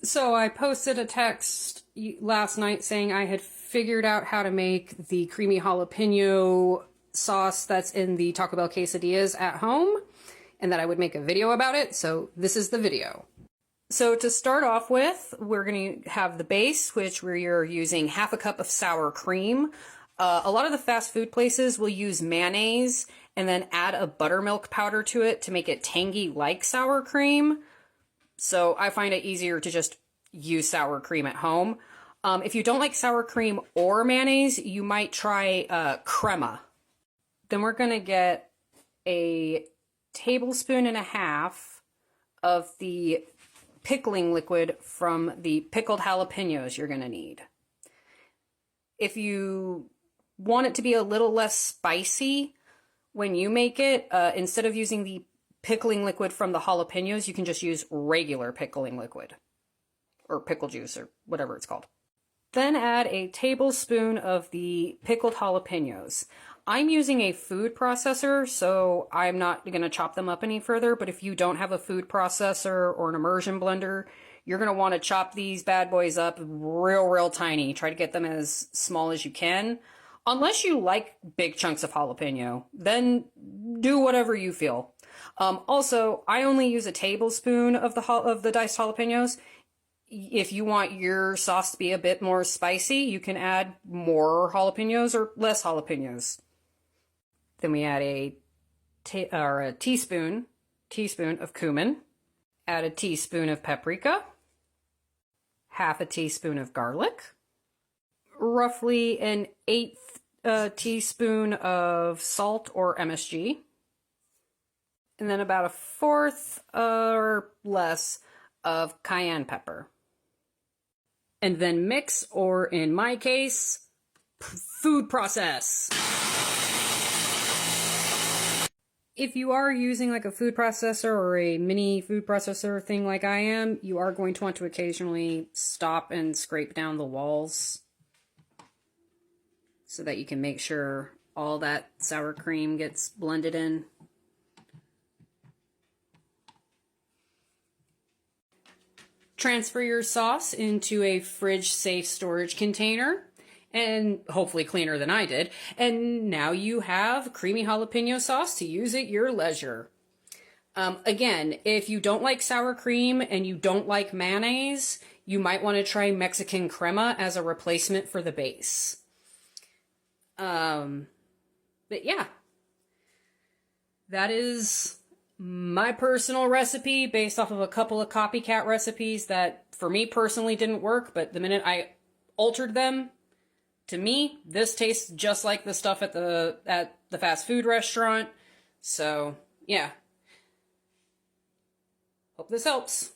So I posted a text last night saying I had figured out how to make the creamy jalapeno sauce that's in the Taco Bell quesadillas at home, and that I would make a video about it, so this is the video. So to start off with, we're going to have the base, which we're using half a cup of sour cream. A lot of the fast food places will use mayonnaise and then add a buttermilk powder to it to make it tangy like sour cream. So I find it easier to just use sour cream at home. If you don't like sour cream or mayonnaise, you might try crema. Then we're going to get a tablespoon and a half of the pickling liquid from the pickled jalapenos you're going to need. If you want it to be a little less spicy when you make it, instead of using the pickling liquid from the jalapenos, you can just use regular pickling liquid or pickle juice or whatever it's called. Then add a tablespoon of the pickled jalapenos. I'm using a food processor, so I'm not going to chop them up any further, but if you don't have a food processor or an immersion blender, you're going to want to chop these bad boys up real tiny. Try to get them as small as you can. Unless you like big chunks of jalapeno, then do whatever you feel. Also, I only use a tablespoon of the diced jalapenos. If you want your sauce to be a bit more spicy, you can add more jalapenos or less jalapenos. Then we add a teaspoon of cumin, add a teaspoon of paprika, half a teaspoon of garlic, roughly an eighth teaspoon of salt or MSG, and then about a fourth or less of cayenne pepper. And then mix, or in my case, food process. If you are using like a food processor or a mini food processor thing like I am, you are going to want to occasionally stop and scrape down the walls so that you can make sure all that sour cream gets blended in. Transfer your sauce into a fridge-safe storage container, and hopefully cleaner than I did. And now you have creamy jalapeno sauce to use at your leisure. Again, if you don't like sour cream and you don't like mayonnaise, you might want to try Mexican crema as a replacement for the base. But yeah, that is my personal recipe based off of a couple of copycat recipes that for me personally didn't work, but the minute I altered them, to me, this tastes just like the stuff at the fast food restaurant. So, yeah. Hope this helps.